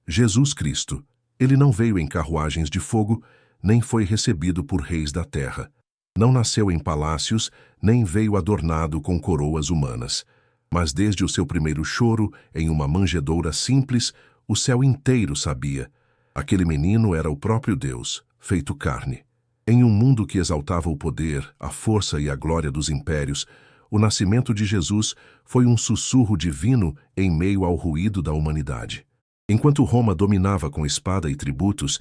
Jesus Cristo. Ele não veio em carruagens de fogo, nem foi recebido por reis da terra. Não nasceu em palácios, nem veio adornado com coroas humanas. Mas desde o seu primeiro choro, em uma manjedoura simples, o céu inteiro sabia. Aquele menino era o próprio Deus, feito carne. Em um mundo que exaltava o poder, a força e a glória dos impérios, o nascimento de Jesus foi um sussurro divino em meio ao ruído da humanidade. Enquanto Roma dominava com espada e tributos,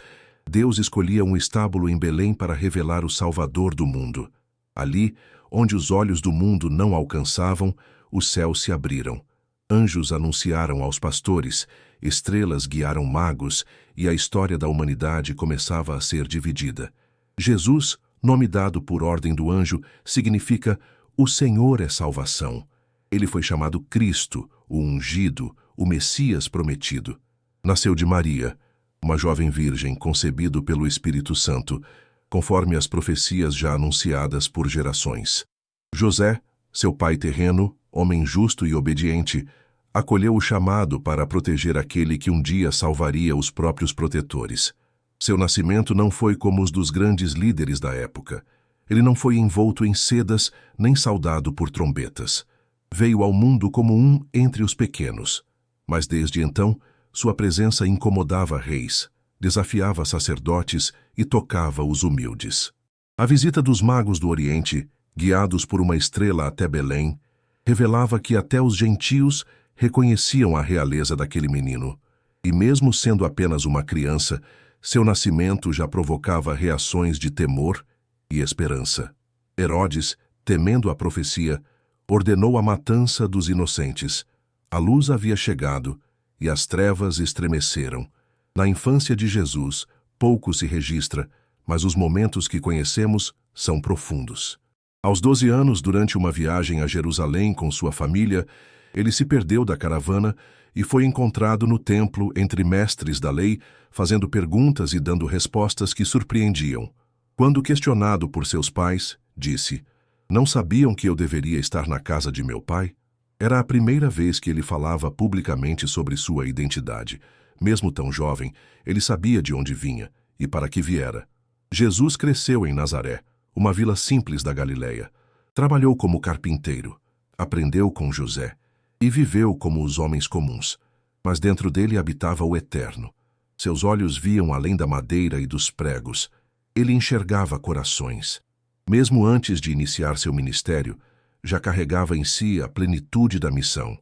Deus escolhia um estábulo em Belém para revelar o Salvador do mundo. Ali, onde os olhos do mundo não alcançavam, os céus se abriram. Anjos anunciaram aos pastores, estrelas guiaram magos, e a história da humanidade começava a ser dividida. Jesus, nome dado por ordem do anjo, significa "O Senhor é salvação". Ele foi chamado Cristo, o ungido, o Messias prometido. Nasceu de Maria, uma jovem virgem concebido pelo Espírito Santo, conforme as profecias já anunciadas por gerações. José, seu pai terreno, homem justo e obediente, acolheu o chamado para proteger aquele que um dia salvaria os próprios protetores. Seu nascimento não foi como os dos grandes líderes da época. Ele não foi envolto em sedas, nem saudado por trombetas. Veio ao mundo como um entre os pequenos. Mas desde então, sua presença incomodava reis, desafiava sacerdotes e tocava os humildes. A visita dos magos do Oriente, guiados por uma estrela até Belém, revelava que até os gentios reconheciam a realeza daquele menino. E mesmo sendo apenas uma criança, seu nascimento já provocava reações de temor e esperança. Herodes, temendo a profecia, ordenou a matança dos inocentes. A luz havia chegado e as trevas estremeceram. Na infância de Jesus, pouco se registra, mas os momentos que conhecemos são profundos. Aos 12 anos, durante uma viagem a Jerusalém com sua família, ele se perdeu da caravana e foi encontrado no templo entre mestres da lei, fazendo perguntas e dando respostas que surpreendiam. Quando questionado por seus pais, disse: "Não sabiam que eu deveria estar na casa de meu pai?" Era a primeira vez que ele falava publicamente sobre sua identidade. Mesmo tão jovem, ele sabia de onde vinha e para que viera. Jesus cresceu em Nazaré, uma vila simples da Galileia. Trabalhou como carpinteiro, aprendeu com José e viveu como os homens comuns. Mas dentro dele habitava o Eterno. Seus olhos viam além da madeira e dos pregos. Ele enxergava corações. Mesmo antes de iniciar seu ministério, já carregava em si a plenitude da missão: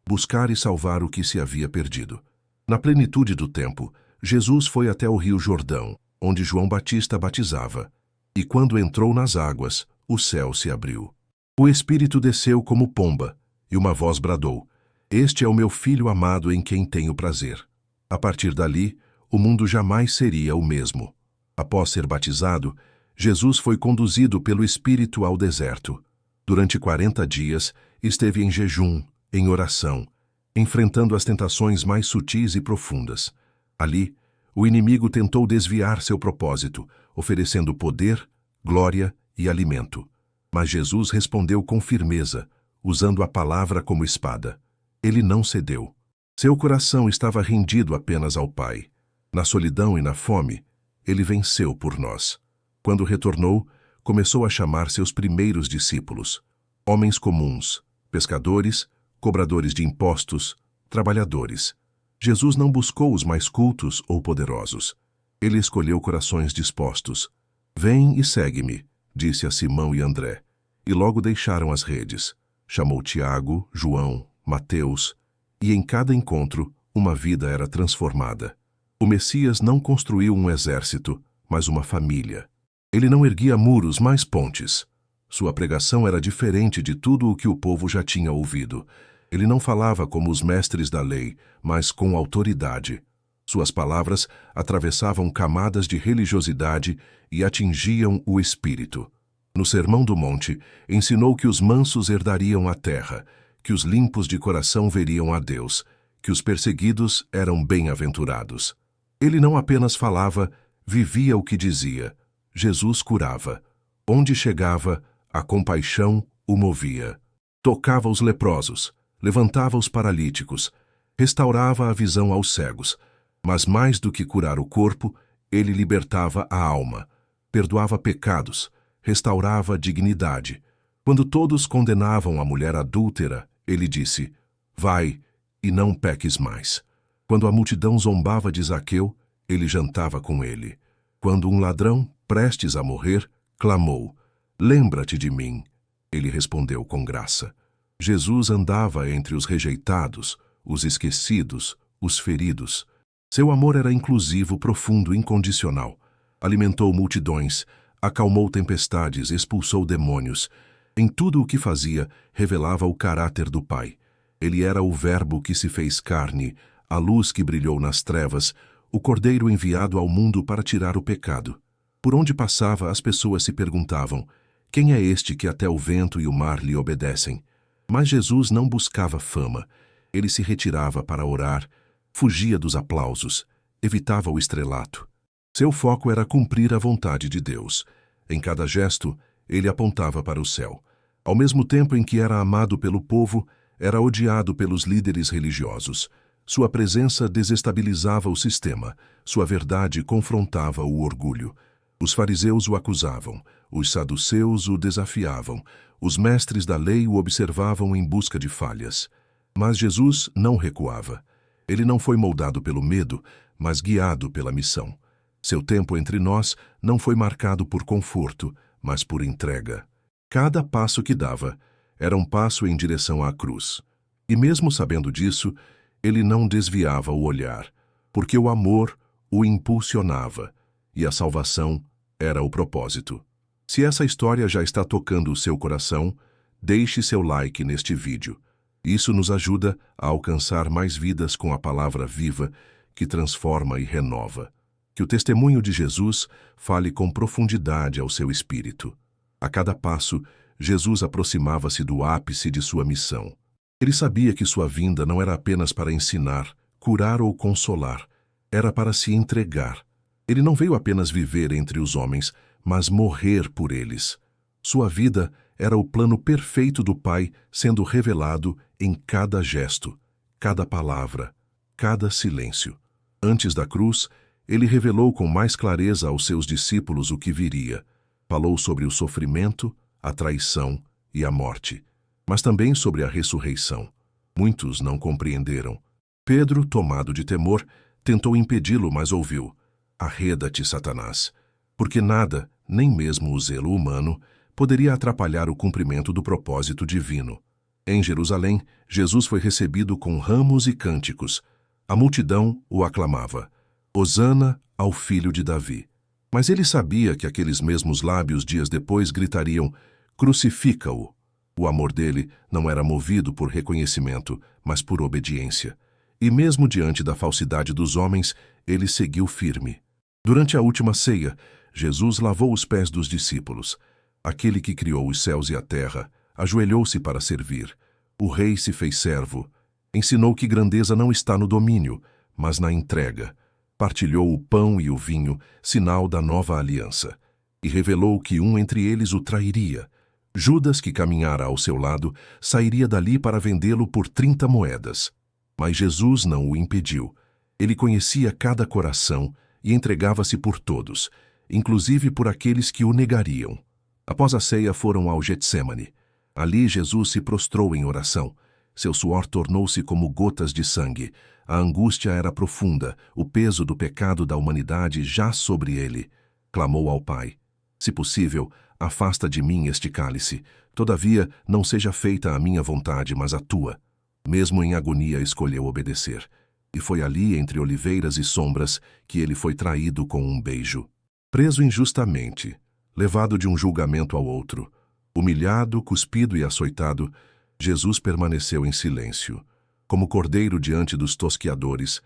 buscar e salvar o que se havia perdido. Na plenitude do tempo, Jesus foi até o rio Jordão, onde João Batista batizava. E quando entrou nas águas, o céu se abriu. O Espírito desceu como pomba, e uma voz bradou: "Este é o meu Filho amado em quem tenho prazer." A partir dali, o mundo jamais seria o mesmo. Após ser batizado, Jesus foi conduzido pelo Espírito ao deserto. Durante 40 dias, esteve em jejum, em oração, enfrentando as tentações mais sutis e profundas. Ali, o inimigo tentou desviar seu propósito, oferecendo poder, glória e alimento. Mas Jesus respondeu com firmeza, usando a palavra como espada. Ele não cedeu. Seu coração estava rendido apenas ao Pai. Na solidão e na fome, ele venceu por nós. Quando retornou, começou a chamar seus primeiros discípulos, homens comuns, pescadores, cobradores de impostos, trabalhadores. Jesus não buscou os mais cultos ou poderosos. Ele escolheu corações dispostos. "Vem e segue-me", disse a Simão e André, e logo deixaram as redes. Chamou Tiago, João, Mateus, e em cada encontro, uma vida era transformada. O Messias não construiu um exército, mas uma família. Ele não erguia muros, mas pontes. Sua pregação era diferente de tudo o que o povo já tinha ouvido. Ele não falava como os mestres da lei, mas com autoridade. Suas palavras atravessavam camadas de religiosidade e atingiam o espírito. No Sermão do Monte, ensinou que os mansos herdariam a terra, que os limpos de coração veriam a Deus, que os perseguidos eram bem-aventurados. Ele não apenas falava, vivia o que dizia. Jesus curava. Onde chegava, a compaixão o movia. Tocava os leprosos, levantava os paralíticos, restaurava a visão aos cegos, Mas mais do que curar o corpo, ele libertava a alma, perdoava pecados, restaurava a dignidade. Quando todos condenavam a mulher adúltera, ele disse: vai e não peques mais. Quando a multidão zombava de Zaqueu, ele jantava com ele. Quando um ladrão, prestes a morrer, clamou: lembra-te de mim. Ele respondeu com graça. Jesus andava entre os rejeitados, os esquecidos, os feridos. Seu amor era inclusivo, profundo, incondicional. Alimentou multidões, acalmou tempestades, expulsou demônios. Em tudo o que fazia, revelava o caráter do Pai. Ele era o Verbo que se fez carne, a luz que brilhou nas trevas, o Cordeiro enviado ao mundo para tirar o pecado. Por onde passava, as pessoas se perguntavam: quem é este que até o vento e o mar lhe obedecem? Mas Jesus não buscava fama. Ele se retirava para orar, fugia dos aplausos, evitava o estrelato. Seu foco era cumprir a vontade de Deus. Em cada gesto, ele apontava para o céu. Ao mesmo tempo em que era amado pelo povo, era odiado pelos líderes religiosos. Sua presença desestabilizava o sistema, sua verdade confrontava o orgulho. Os fariseus o acusavam, os saduceus o desafiavam, os mestres da lei o observavam em busca de falhas. Mas Jesus não recuava. Ele não foi moldado pelo medo, mas guiado pela missão. Seu tempo entre nós não foi marcado por conforto, mas por entrega. Cada passo que dava era um passo em direção à cruz. E mesmo sabendo disso, ele não desviava o olhar, porque o amor o impulsionava, e a salvação era o propósito. Se essa história já está tocando o seu coração, deixe seu like neste vídeo. Isso nos ajuda a alcançar mais vidas com a palavra viva que transforma e renova. Que o testemunho de Jesus fale com profundidade ao seu espírito. A cada passo, Jesus aproximava-se do ápice de sua missão. Ele sabia que sua vinda não era apenas para ensinar, curar ou consolar. Era para se entregar. Ele não veio apenas viver entre os homens, mas morrer por eles. Sua vida era o plano perfeito do Pai sendo revelado em cada gesto, cada palavra, cada silêncio. Antes da cruz, ele revelou com mais clareza aos seus discípulos o que viria. Falou sobre o sofrimento, a traição e a morte, mas também sobre a ressurreição. Muitos não compreenderam. Pedro, tomado de temor, tentou impedi-lo, mas ouviu: arreda-te, Satanás, porque nada, nem mesmo o zelo humano, poderia atrapalhar o cumprimento do propósito divino. Em Jerusalém, Jesus foi recebido com ramos e cânticos. A multidão o aclamava: Hosana ao filho de Davi. Mas ele sabia que aqueles mesmos lábios dias depois gritariam: crucifica-o. O amor dele não era movido por reconhecimento, mas por obediência. E mesmo diante da falsidade dos homens, ele seguiu firme. Durante a última ceia, Jesus lavou os pés dos discípulos. Aquele que criou os céus e a terra ajoelhou-se para servir. O rei se fez servo. Ensinou que grandeza não está no domínio, mas na entrega. Partilhou o pão e o vinho, sinal da nova aliança. E revelou que um entre eles o trairia. Judas, que caminhara ao seu lado, sairia dali para vendê-lo por 30 moedas. Mas Jesus não o impediu. Ele conhecia cada coração e entregava-se por todos, inclusive por aqueles que o negariam. Após a ceia foram ao Getsêmani. Ali Jesus se prostrou em oração. Seu suor tornou-se como gotas de sangue. A angústia era profunda, o peso do pecado da humanidade já sobre ele. Clamou ao Pai: se possível, afasta de mim este cálice. Todavia, não seja feita a minha vontade, mas a tua. Mesmo em agonia escolheu obedecer. E foi ali, entre oliveiras e sombras, que ele foi traído com um beijo. Preso injustamente, levado de um julgamento ao outro, humilhado, cuspido e açoitado, Jesus permaneceu em silêncio. Como cordeiro diante dos tosquiadores,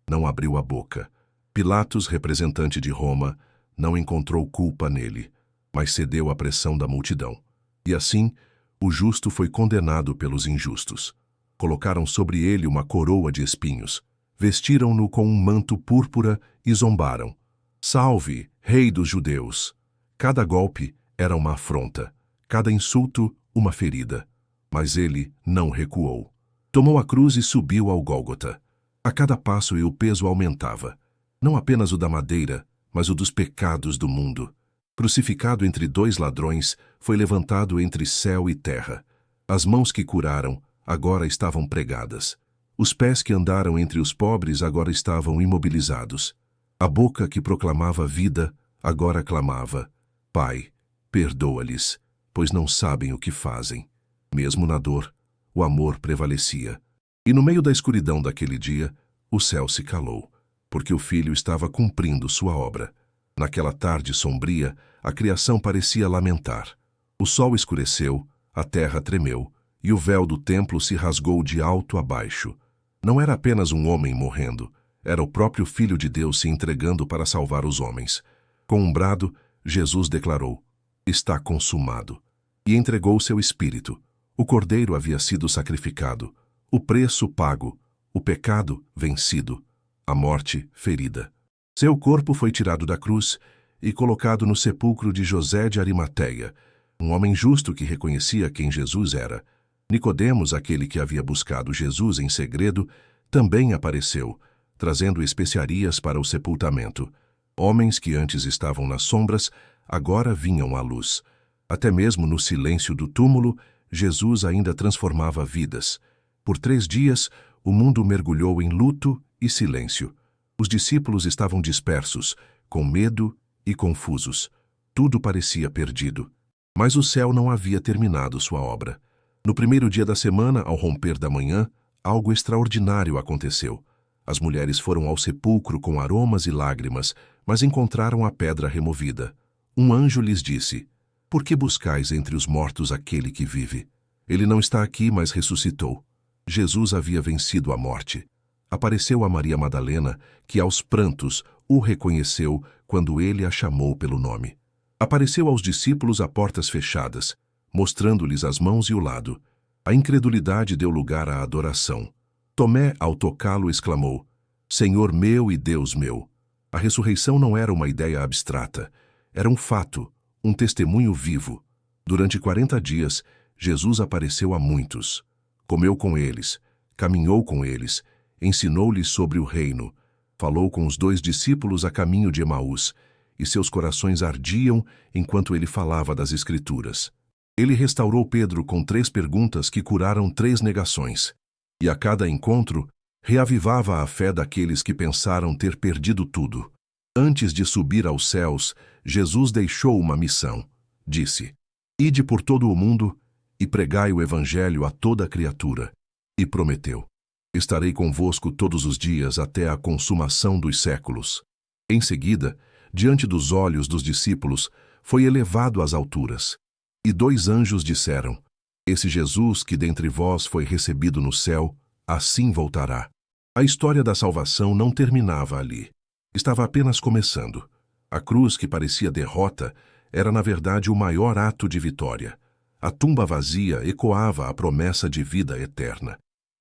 não abriu a boca. Pilatos, representante de Roma, não encontrou culpa nele, mas cedeu à pressão da multidão. E assim, o justo foi condenado pelos injustos. Colocaram sobre ele uma coroa de espinhos. Vestiram-no com um manto púrpura e zombaram: salve, rei dos judeus! Cada golpe era uma afronta, cada insulto uma ferida. Mas ele não recuou. Tomou a cruz e subiu ao Gólgota. A cada passo o peso aumentava, não apenas o da madeira, mas o dos pecados do mundo. Crucificado entre dois ladrões, foi levantado entre céu e terra. As mãos que curaram agora estavam pregadas. Os pés que andaram entre os pobres agora estavam imobilizados. A boca que proclamava vida agora clamava: Pai, perdoa-lhes, pois não sabem o que fazem. Mesmo na dor, o amor prevalecia. E no meio da escuridão daquele dia, o céu se calou, porque o Filho estava cumprindo sua obra. Naquela tarde sombria, a criação parecia lamentar. O sol escureceu, a terra tremeu, e o véu do templo se rasgou de alto a baixo. Não era apenas um homem morrendo, era o próprio Filho de Deus se entregando para salvar os homens. Com um brado, Jesus declarou: Está consumado. E entregou seu espírito. O cordeiro havia sido sacrificado, o preço pago, o pecado vencido, a morte ferida. Seu corpo foi tirado da cruz e colocado no sepulcro de José de Arimateia, um homem justo que reconhecia quem Jesus era. Nicodemos, aquele que havia buscado Jesus em segredo, também apareceu, trazendo especiarias para o sepultamento. Homens que antes estavam nas sombras, agora vinham à luz. Até mesmo no silêncio do túmulo, Jesus ainda transformava vidas. Por 3 dias, o mundo mergulhou em luto e silêncio. Os discípulos estavam dispersos, com medo e confusos. Tudo parecia perdido. Mas o céu não havia terminado sua obra. No primeiro dia da semana, ao romper da manhã, algo extraordinário aconteceu. As mulheres foram ao sepulcro com aromas e lágrimas, mas encontraram a pedra removida. Um anjo lhes disse: Por que buscais entre os mortos aquele que vive? Ele não está aqui, mas ressuscitou. Jesus havia vencido a morte. Apareceu a Maria Madalena, que aos prantos o reconheceu quando ele a chamou pelo nome. Apareceu aos discípulos a portas fechadas, mostrando-lhes as mãos e o lado. A incredulidade deu lugar à adoração. Tomé, ao tocá-lo, exclamou: Senhor meu e Deus meu. A ressurreição não era uma ideia abstrata, era um fato, um testemunho vivo. Durante 40 dias, Jesus apareceu a muitos. Comeu com eles, caminhou com eles, ensinou-lhes sobre o reino, falou com os 2 discípulos a caminho de Emaús, e seus corações ardiam enquanto ele falava das Escrituras. Ele restaurou Pedro com 3 perguntas que curaram 3 negações, e a cada encontro reavivava a fé daqueles que pensaram ter perdido tudo. Antes de subir aos céus, Jesus deixou uma missão. Disse: Ide por todo o mundo e pregai o Evangelho a toda criatura. E prometeu: Estarei convosco todos os dias até a consumação dos séculos. Em seguida, diante dos olhos dos discípulos, foi elevado às alturas. E 2 anjos disseram: Esse Jesus que dentre vós foi recebido no céu, assim voltará. A história da salvação não terminava ali. Estava apenas começando. A cruz, que parecia derrota, era na verdade o maior ato de vitória. A tumba vazia ecoava a promessa de vida eterna.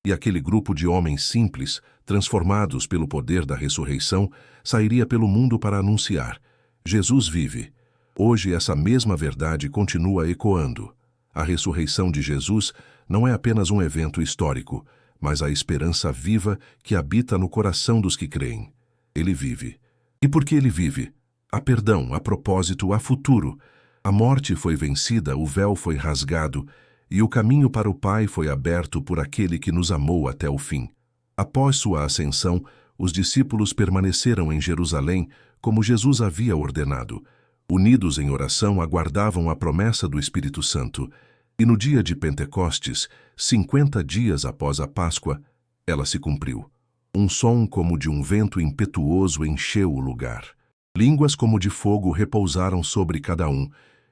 E aquele grupo de homens simples, transformados pelo poder da ressurreição, sairia pelo mundo para anunciar: Jesus vive. Hoje essa mesma verdade continua ecoando. A ressurreição de Jesus não é apenas um evento histórico, mas a esperança viva que habita no coração dos que creem. Ele vive. E porque ele vive, há perdão, há propósito, há futuro. A morte foi vencida, o véu foi rasgado, e o caminho para o Pai foi aberto por aquele que nos amou até o fim. Após sua ascensão, os discípulos permaneceram em Jerusalém como Jesus havia ordenado. Unidos em oração, aguardavam a promessa do Espírito Santo. E no dia de Pentecostes, 50 dias após a Páscoa, ela se cumpriu. Um som como de um vento impetuoso encheu o lugar. Línguas como de fogo repousaram sobre cada um,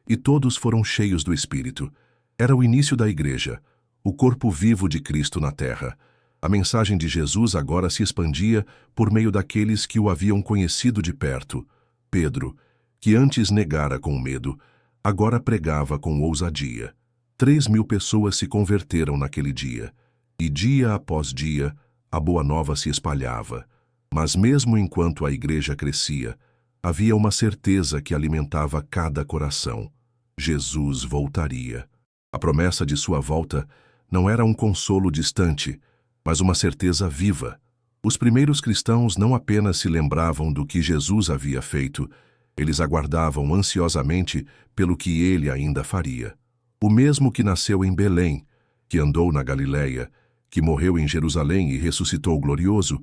e todos foram cheios do Espírito. Era o início da Igreja, o corpo vivo de Cristo na terra. A mensagem de Jesus agora se expandia por meio daqueles que o haviam conhecido de perto. Pedro, que antes negara com medo, agora pregava com ousadia. 3.000 pessoas se converteram naquele dia, e dia após dia, a boa nova se espalhava. Mas mesmo enquanto a igreja crescia, havia uma certeza que alimentava cada coração: Jesus voltaria. A promessa de sua volta não era um consolo distante, mas uma certeza viva. Os primeiros cristãos não apenas se lembravam do que Jesus havia feito, eles aguardavam ansiosamente pelo que ele ainda faria. O mesmo que nasceu em Belém, que andou na Galiléia, que morreu em Jerusalém e ressuscitou glorioso,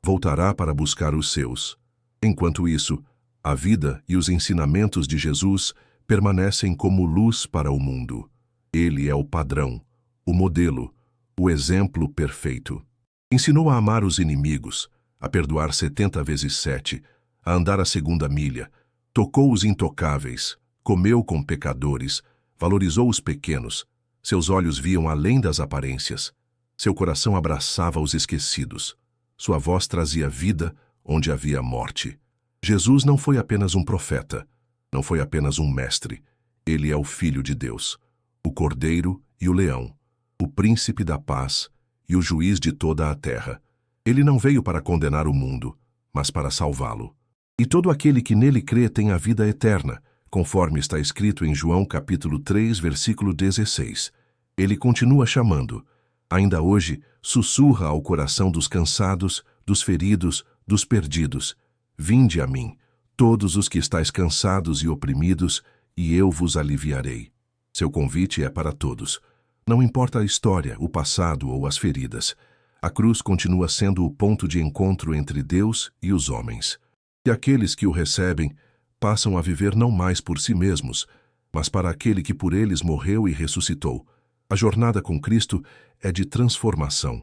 voltará para buscar os seus. Enquanto isso, a vida e os ensinamentos de Jesus permanecem como luz para o mundo. Ele é o padrão, o modelo, o exemplo perfeito. Ensinou a amar os inimigos, a perdoar 70 vezes 7, a andar a segunda milha, tocou os intocáveis, comeu com pecadores, valorizou os pequenos, seus olhos viam além das aparências, seu coração abraçava os esquecidos, sua voz trazia vida onde havia morte. Jesus não foi apenas um profeta, não foi apenas um mestre, ele é o Filho de Deus, o Cordeiro e o Leão, o Príncipe da Paz e o Juiz de toda a terra. Ele não veio para condenar o mundo, mas para salvá-lo. E todo aquele que nele crê tem a vida eterna, conforme está escrito em João capítulo 3, versículo 16. Ele continua chamando. Ainda hoje, sussurra ao coração dos cansados, dos feridos, dos perdidos. Vinde a mim, todos os que estáis cansados e oprimidos, e eu vos aliviarei. Seu convite é para todos. Não importa a história, o passado ou as feridas. A cruz continua sendo o ponto de encontro entre Deus e os homens. E aqueles que o recebem passam a viver não mais por si mesmos, mas para aquele que por eles morreu e ressuscitou. A jornada com Cristo é de transformação.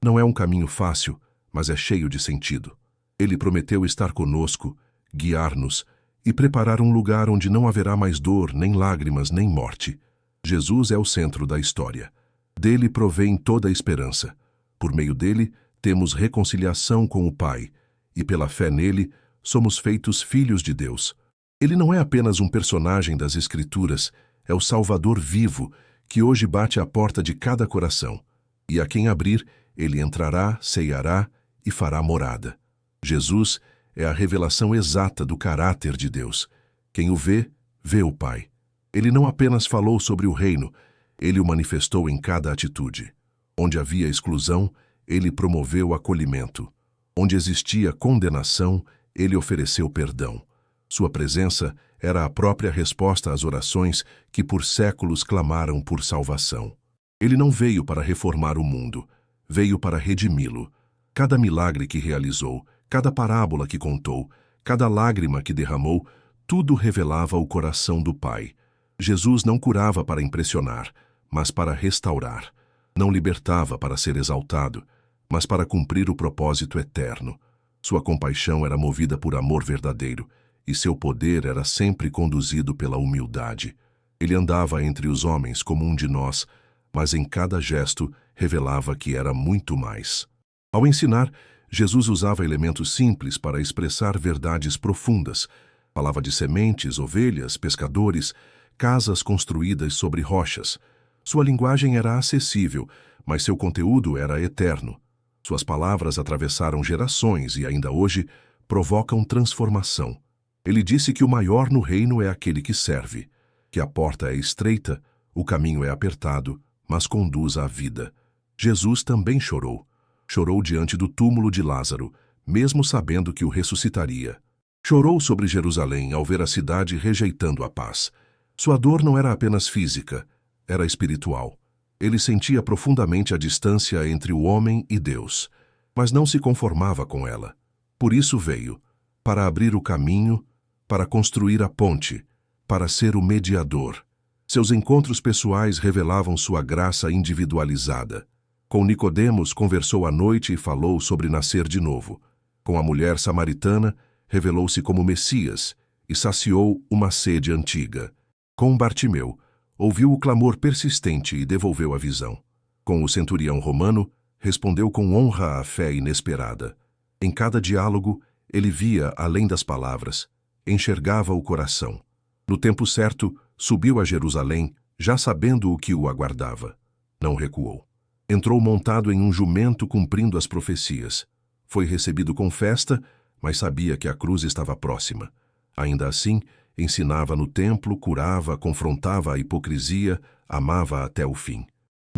Não é um caminho fácil, mas é cheio de sentido. Ele prometeu estar conosco, guiar-nos e preparar um lugar onde não haverá mais dor, nem lágrimas, nem morte. Jesus é o centro da história. Dele provém toda a esperança. Por meio dele, temos reconciliação com o Pai, e pela fé nele, somos feitos filhos de Deus. Ele não é apenas um personagem das Escrituras, é o Salvador vivo, que hoje bate à porta de cada coração. E a quem abrir, ele entrará, ceiará e fará morada. Jesus é a revelação exata do caráter de Deus. Quem o vê, vê o Pai. Ele não apenas falou sobre o reino, ele o manifestou em cada atitude. Onde havia exclusão, ele promoveu acolhimento. Onde existia condenação, ele ofereceu perdão. Sua presença era a própria resposta às orações que por séculos clamaram por salvação. Ele não veio para reformar o mundo, veio para redimi-lo. Cada milagre que realizou, cada parábola que contou, cada lágrima que derramou, tudo revelava o coração do Pai. Jesus não curava para impressionar, mas para restaurar. Não libertava para ser exaltado, mas para cumprir o propósito eterno. Sua compaixão era movida por amor verdadeiro, e seu poder era sempre conduzido pela humildade. Ele andava entre os homens como um de nós, mas em cada gesto revelava que era muito mais. Ao ensinar, Jesus usava elementos simples para expressar verdades profundas. Falava de sementes, ovelhas, pescadores, casas construídas sobre rochas. Sua linguagem era acessível, mas seu conteúdo era eterno. Suas palavras atravessaram gerações e ainda hoje provocam transformação. Ele disse que o maior no reino é aquele que serve, que a porta é estreita, o caminho é apertado, mas conduz à vida. Jesus também chorou. Chorou diante do túmulo de Lázaro, mesmo sabendo que o ressuscitaria. Chorou sobre Jerusalém ao ver a cidade rejeitando a paz. Sua dor não era apenas física, era espiritual. Ele sentia profundamente a distância entre o homem e Deus, mas não se conformava com ela. Por isso veio, para abrir o caminho, para construir a ponte, para ser o mediador. Seus encontros pessoais revelavam sua graça individualizada. Com Nicodemos conversou à noite e falou sobre nascer de novo. Com a mulher samaritana, revelou-se como Messias e saciou uma sede antiga. Com Bartimeu, ouviu o clamor persistente e devolveu a visão. Com o centurião romano, respondeu com honra à fé inesperada. Em cada diálogo, ele via além das palavras, enxergava o coração. No tempo certo, subiu a Jerusalém, já sabendo o que o aguardava. Não recuou. Entrou montado em um jumento cumprindo as profecias. Foi recebido com festa, mas sabia que a cruz estava próxima. Ainda assim, ensinava no templo, curava, confrontava a hipocrisia, amava até o fim.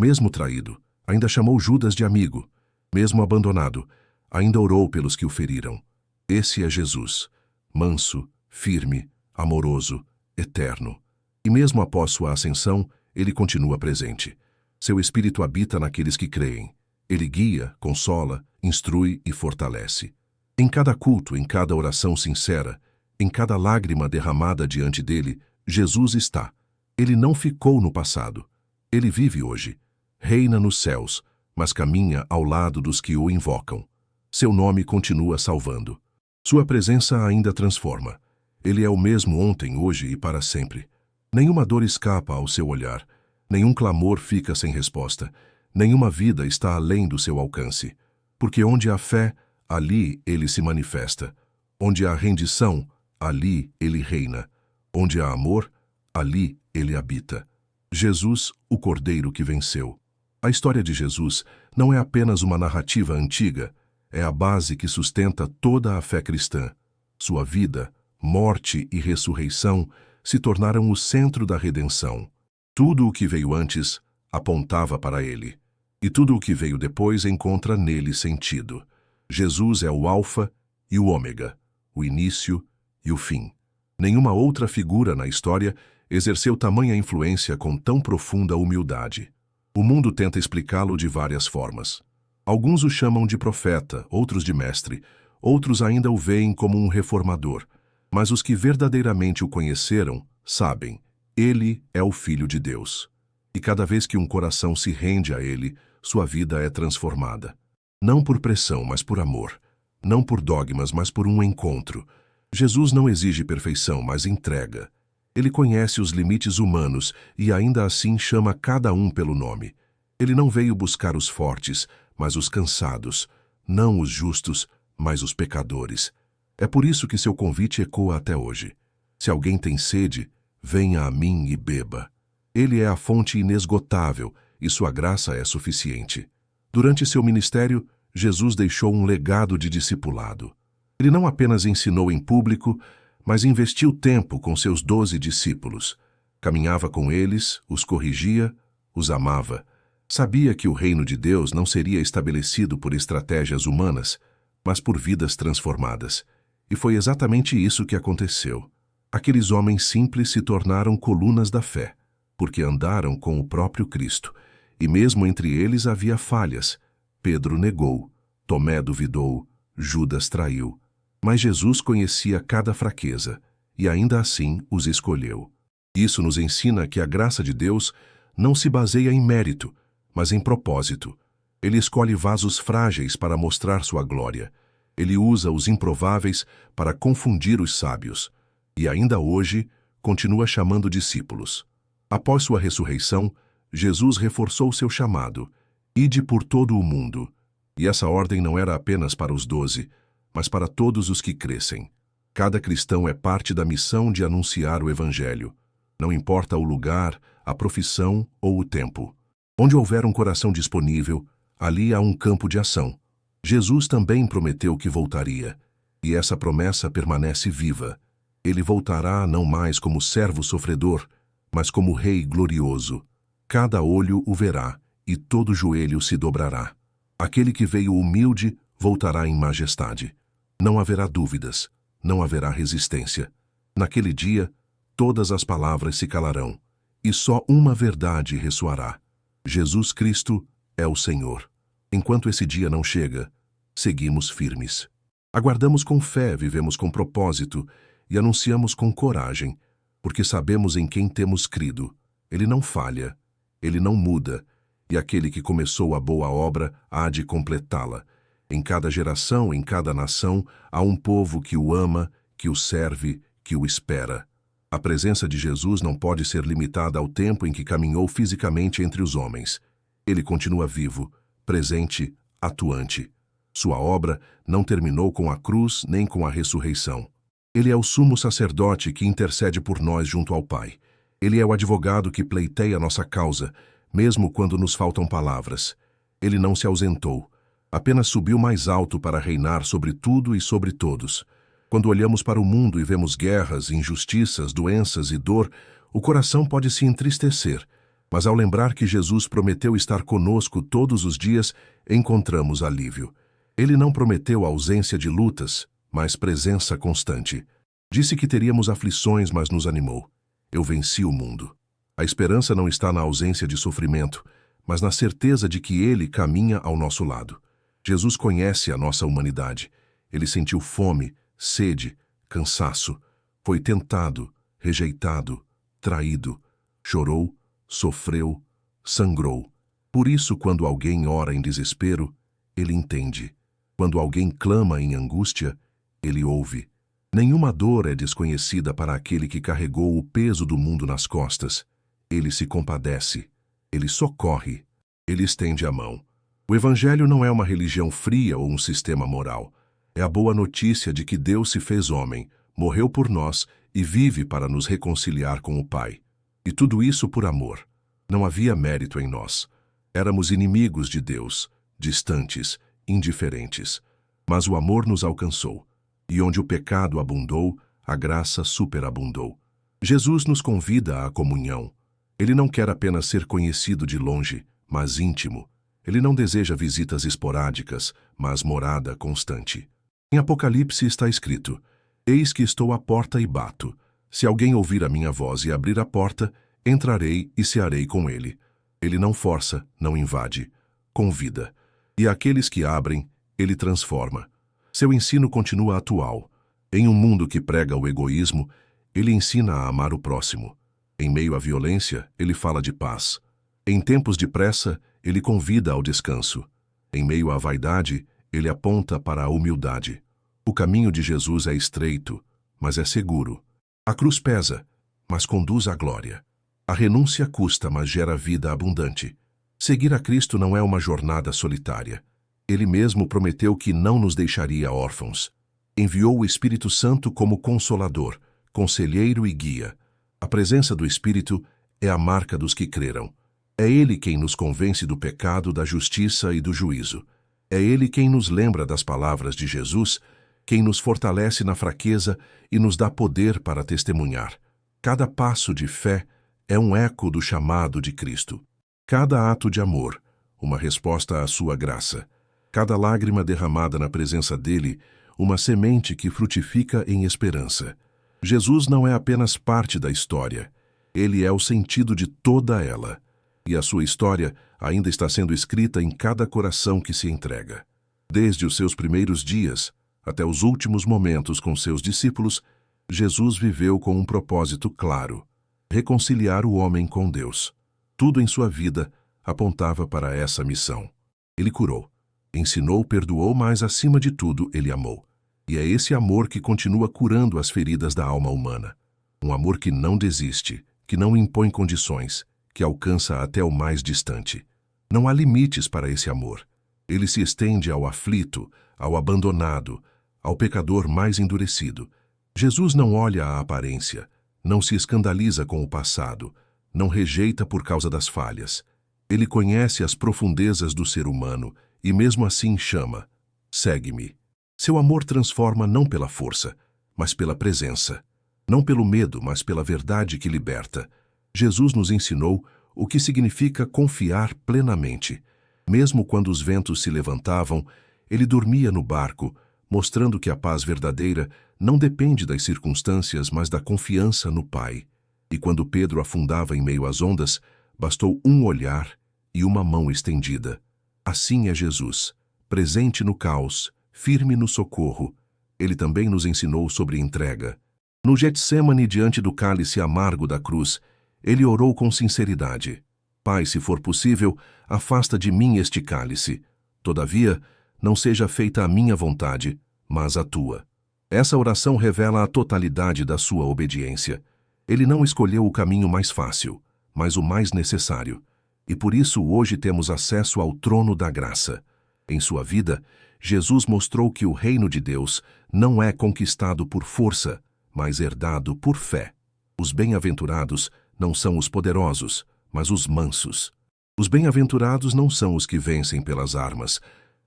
Mesmo traído, ainda chamou Judas de amigo. Mesmo abandonado, ainda orou pelos que o feriram. Esse é Jesus, manso, firme, amoroso, eterno. E mesmo após sua ascensão, ele continua presente. Seu Espírito habita naqueles que creem. Ele guia, consola, instrui e fortalece. Em cada culto, em cada oração sincera, em cada lágrima derramada diante dele, Jesus está. Ele não ficou no passado. Ele vive hoje. Reina nos céus, mas caminha ao lado dos que o invocam. Seu nome continua salvando. Sua presença ainda transforma. Ele é o mesmo ontem, hoje e para sempre. Nenhuma dor escapa ao seu olhar. Nenhum clamor fica sem resposta. Nenhuma vida está além do seu alcance. Porque onde há fé, ali ele se manifesta. Onde há rendição, ali ele reina. Onde há amor, ali ele habita. Jesus, o Cordeiro que venceu. A história de Jesus não é apenas uma narrativa antiga, é a base que sustenta toda a fé cristã. Sua vida, morte e ressurreição se tornaram o centro da redenção. Tudo o que veio antes apontava para ele, e tudo o que veio depois encontra nele sentido. Jesus é o Alfa e o Ômega, o início e o fim. Nenhuma outra figura na história exerceu tamanha influência com tão profunda humildade. O mundo tenta explicá-lo de várias formas. Alguns o chamam de profeta, outros de mestre, outros ainda o veem como um reformador. Mas os que verdadeiramente o conheceram, sabem, ele é o Filho de Deus. E cada vez que um coração se rende a ele, sua vida é transformada. Não por pressão, mas por amor. Não por dogmas, mas por um encontro. Jesus não exige perfeição, mas entrega. Ele conhece os limites humanos e ainda assim chama cada um pelo nome. Ele não veio buscar os fortes, mas os cansados, não os justos, mas os pecadores. É por isso que seu convite ecoa até hoje. Se alguém tem sede, venha a mim e beba. Ele é a fonte inesgotável e sua graça é suficiente. Durante seu ministério, Jesus deixou um legado de discipulado. Ele não apenas ensinou em público, mas investiu tempo com seus 12 discípulos. Caminhava com eles, os corrigia, os amava. Sabia que o reino de Deus não seria estabelecido por estratégias humanas, mas por vidas transformadas. E foi exatamente isso que aconteceu. Aqueles homens simples se tornaram colunas da fé, porque andaram com o próprio Cristo. E mesmo entre eles havia falhas. Pedro negou, Tomé duvidou, Judas traiu. Mas Jesus conhecia cada fraqueza e ainda assim os escolheu. Isso nos ensina que a graça de Deus não se baseia em mérito, mas em propósito. Ele escolhe vasos frágeis para mostrar sua glória. Ele usa os improváveis para confundir os sábios. E ainda hoje, continua chamando discípulos. Após sua ressurreição, Jesus reforçou seu chamado: ide por todo o mundo. E essa ordem não era apenas para os 12, mas para todos os que crescem. Cada cristão é parte da missão de anunciar o Evangelho. Não importa o lugar, a profissão ou o tempo. Onde houver um coração disponível, ali há um campo de ação. Jesus também prometeu que voltaria, e essa promessa permanece viva. Ele voltará não mais como servo sofredor, mas como Rei glorioso. Cada olho o verá, e todo joelho se dobrará. Aquele que veio humilde voltará em majestade. Não haverá dúvidas, não haverá resistência. Naquele dia, todas as palavras se calarão, e só uma verdade ressoará: Jesus Cristo é o Senhor. Enquanto esse dia não chega, seguimos firmes. Aguardamos com fé, vivemos com propósito e anunciamos com coragem, porque sabemos em quem temos crido. Ele não falha, ele não muda, e aquele que começou a boa obra há de completá-la. Em cada geração, em cada nação, há um povo que o ama, que o serve, que o espera. A presença de Jesus não pode ser limitada ao tempo em que caminhou fisicamente entre os homens. Ele continua vivo, presente, atuante. Sua obra não terminou com a cruz nem com a ressurreição. Ele é o sumo sacerdote que intercede por nós junto ao Pai. Ele é o advogado que pleiteia nossa causa, mesmo quando nos faltam palavras. Ele não se ausentou, apenas subiu mais alto para reinar sobre tudo e sobre todos. Quando olhamos para o mundo e vemos guerras, injustiças, doenças e dor, o coração pode se entristecer, mas ao lembrar que Jesus prometeu estar conosco todos os dias, encontramos alívio. Ele não prometeu ausência de lutas, mas presença constante. Disse que teríamos aflições, mas nos animou. Eu venci o mundo. A esperança não está na ausência de sofrimento, mas na certeza de que Ele caminha ao nosso lado. Jesus conhece a nossa humanidade. Ele sentiu fome, sede, cansaço. Foi tentado, rejeitado, traído. Chorou, sofreu, sangrou. Por isso, quando alguém ora em desespero, Ele entende. Quando alguém clama em angústia, Ele ouve. Nenhuma dor é desconhecida para aquele que carregou o peso do mundo nas costas. Ele se compadece. Ele socorre. Ele estende a mão. O Evangelho não é uma religião fria ou um sistema moral. É a boa notícia de que Deus se fez homem, morreu por nós e vive para nos reconciliar com o Pai. E tudo isso por amor. Não havia mérito em nós. Éramos inimigos de Deus, distantes, indiferentes. Mas o amor nos alcançou. E onde o pecado abundou, a graça superabundou. Jesus nos convida à comunhão. Ele não quer apenas ser conhecido de longe, mas íntimo. Ele não deseja visitas esporádicas, mas morada constante. Em Apocalipse está escrito: Eis que estou à porta e bato. Se alguém ouvir a minha voz e abrir a porta, entrarei e cearei com ele. Ele não força, não invade, convida. E aqueles que abrem, ele transforma. Seu ensino continua atual. Em um mundo que prega o egoísmo, ele ensina a amar o próximo. Em meio à violência, ele fala de paz. Em tempos de pressa, ele convida ao descanso. Em meio à vaidade, ele aponta para a humildade. O caminho de Jesus é estreito, mas é seguro. A cruz pesa, mas conduz à glória. A renúncia custa, mas gera vida abundante. Seguir a Cristo não é uma jornada solitária. Ele mesmo prometeu que não nos deixaria órfãos. Enviou o Espírito Santo como consolador, conselheiro e guia. A presença do Espírito é a marca dos que creram. É Ele quem nos convence do pecado, da justiça e do juízo. É Ele quem nos lembra das palavras de Jesus, quem nos fortalece na fraqueza e nos dá poder para testemunhar. Cada passo de fé é um eco do chamado de Cristo. Cada ato de amor, uma resposta à sua graça. Cada lágrima derramada na presença dele, uma semente que frutifica em esperança. Jesus não é apenas parte da história. Ele é o sentido de toda ela. E a sua história ainda está sendo escrita em cada coração que se entrega. Desde os seus primeiros dias até os últimos momentos com seus discípulos, Jesus viveu com um propósito claro: reconciliar o homem com Deus. Tudo em sua vida apontava para essa missão. Ele curou, ensinou, perdoou, mas, acima de tudo, ele amou. E é esse amor que continua curando as feridas da alma humana. Um amor que não desiste, que não impõe condições, que alcança até o mais distante. Não há limites para esse amor. Ele se estende ao aflito, ao abandonado, ao pecador mais endurecido. Jesus não olha a aparência, não se escandaliza com o passado, não rejeita por causa das falhas. Ele conhece as profundezas do ser humano e mesmo assim chama: segue-me. Seu amor transforma não pela força, mas pela presença. Não pelo medo, mas pela verdade que liberta. Jesus nos ensinou o que significa confiar plenamente. Mesmo quando os ventos se levantavam, ele dormia no barco, mostrando que a paz verdadeira não depende das circunstâncias, mas da confiança no Pai. E quando Pedro afundava em meio às ondas, bastou um olhar e uma mão estendida. Assim é Jesus, presente no caos, firme no socorro. Ele também nos ensinou sobre entrega. No Getsêmani, diante do cálice amargo da cruz, ele orou com sinceridade: Pai, se for possível, afasta de mim este cálice. Todavia, não seja feita a minha vontade, mas a tua. Essa oração revela a totalidade da sua obediência. Ele não escolheu o caminho mais fácil, mas o mais necessário. E por isso hoje temos acesso ao trono da graça. Em sua vida, Jesus mostrou que o reino de Deus não é conquistado por força, mas herdado por fé. Os bem-aventurados não são os poderosos, mas os mansos. Os bem-aventurados não são os que vencem pelas armas,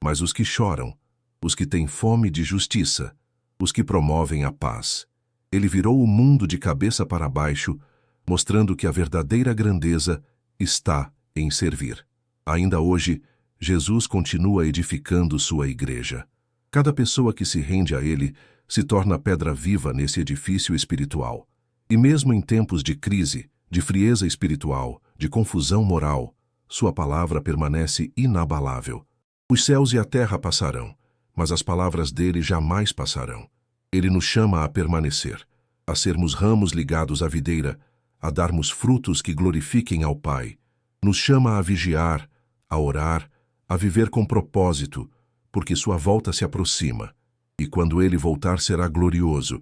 mas os que choram, os que têm fome de justiça, os que promovem a paz. Ele virou o mundo de cabeça para baixo, mostrando que a verdadeira grandeza está em servir. Ainda hoje, Jesus continua edificando sua igreja. Cada pessoa que se rende a Ele se torna pedra viva nesse edifício espiritual. E mesmo em tempos de crise, de frieza espiritual, de confusão moral, sua palavra permanece inabalável. Os céus e a terra passarão, mas as palavras dele jamais passarão. Ele nos chama a permanecer, a sermos ramos ligados à videira, a darmos frutos que glorifiquem ao Pai. Nos chama a vigiar, a orar, a viver com propósito, porque sua volta se aproxima. E quando ele voltar será glorioso.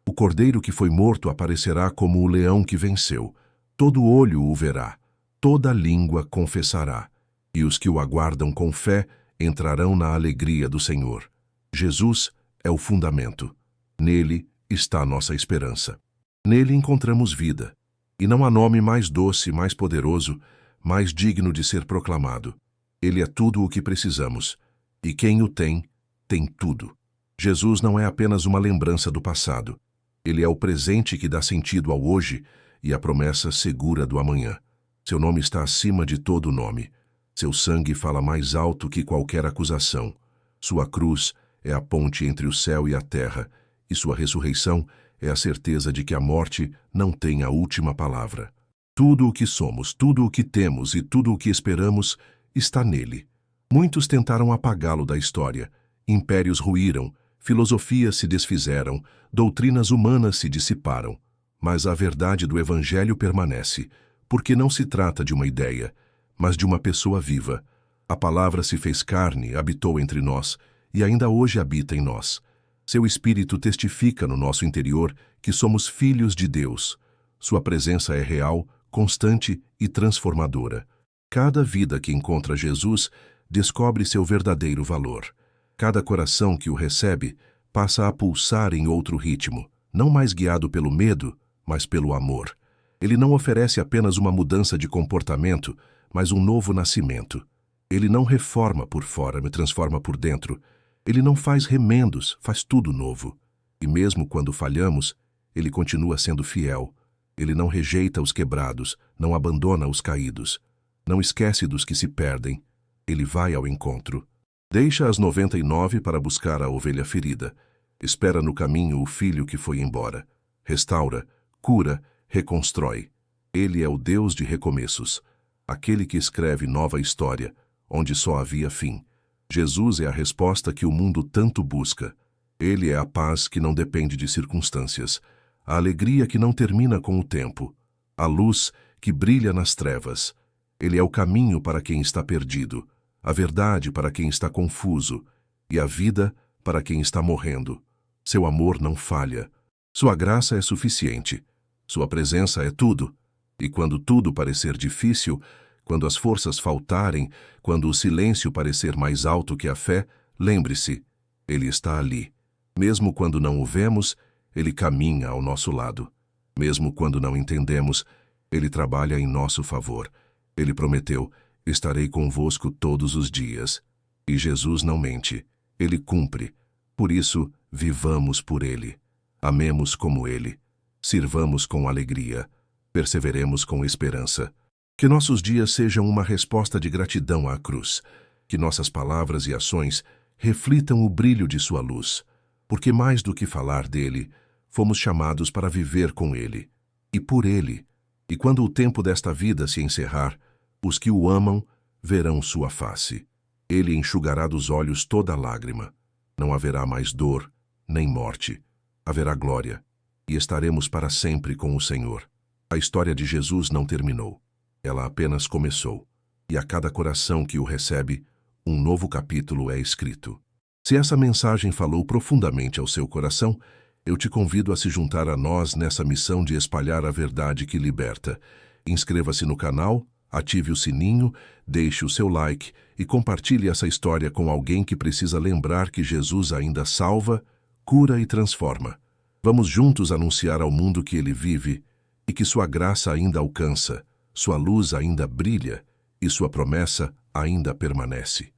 O cordeiro que foi morto aparecerá como o leão que venceu. Todo olho o verá, toda língua confessará. E os que o aguardam com fé entrarão na alegria do Senhor. Jesus é o fundamento. Nele está a nossa esperança. Nele encontramos vida. E não há nome mais doce, mais poderoso, mais digno de ser proclamado. Ele é tudo o que precisamos. E quem o tem, tem tudo. Jesus não é apenas uma lembrança do passado. Ele é o presente que dá sentido ao hoje e a promessa segura do amanhã. Seu nome está acima de todo nome. Seu sangue fala mais alto que qualquer acusação. Sua cruz é a ponte entre o céu e a terra, e sua ressurreição é a certeza de que a morte não tem a última palavra. Tudo o que somos, tudo o que temos e tudo o que esperamos está nele. Muitos tentaram apagá-lo da história. Impérios ruíram, filosofias se desfizeram, doutrinas humanas se dissiparam. Mas a verdade do Evangelho permanece, porque não se trata de uma ideia, mas de uma pessoa viva. A palavra se fez carne, habitou entre nós, e ainda hoje habita em nós. Seu Espírito testifica no nosso interior que somos filhos de Deus. Sua presença é real, constante e transformadora. Cada vida que encontra Jesus descobre seu verdadeiro valor. Cada coração que o recebe passa a pulsar em outro ritmo, não mais guiado pelo medo, mas pelo amor. Ele não oferece apenas uma mudança de comportamento, mas um novo nascimento. Ele não reforma por fora, me transforma por dentro. Ele não faz remendos, faz tudo novo. E mesmo quando falhamos, ele continua sendo fiel. Ele não rejeita os quebrados, não abandona os caídos. Não esquece dos que se perdem. Ele vai ao encontro. Deixa as 99 para buscar a ovelha ferida. Espera no caminho o filho que foi embora. Restaura, cura, reconstrói. Ele é o Deus de recomeços. Aquele que escreve nova história, onde só havia fim. Jesus é a resposta que o mundo tanto busca. Ele é a paz que não depende de circunstâncias, a alegria que não termina com o tempo, a luz que brilha nas trevas. Ele é o caminho para quem está perdido, a verdade para quem está confuso e a vida para quem está morrendo. Seu amor não falha. Sua graça é suficiente. Sua presença é tudo. E quando tudo parecer difícil, quando as forças faltarem, quando o silêncio parecer mais alto que a fé, lembre-se, Ele está ali. Mesmo quando não o vemos, Ele caminha ao nosso lado. Mesmo quando não entendemos, Ele trabalha em nosso favor. Ele prometeu, estarei convosco todos os dias. E Jesus não mente, Ele cumpre. Por isso, vivamos por Ele. Amemos como Ele. Sirvamos com alegria. Perseveremos com esperança. Que nossos dias sejam uma resposta de gratidão à cruz. Que nossas palavras e ações reflitam o brilho de sua luz. Porque mais do que falar dele, fomos chamados para viver com ele e por ele. E quando o tempo desta vida se encerrar, os que o amam verão sua face. Ele enxugará dos olhos toda lágrima. Não haverá mais dor, nem morte. Haverá glória. E estaremos para sempre com o Senhor. A história de Jesus não terminou. Ela apenas começou. E a cada coração que o recebe, um novo capítulo é escrito. Se essa mensagem falou profundamente ao seu coração, eu te convido a se juntar a nós nessa missão de espalhar a verdade que liberta. Inscreva-se no canal, ative o sininho, deixe o seu like e compartilhe essa história com alguém que precisa lembrar que Jesus ainda salva, cura e transforma. Vamos juntos anunciar ao mundo que ele vive e que sua graça ainda alcança, sua luz ainda brilha e sua promessa ainda permanece.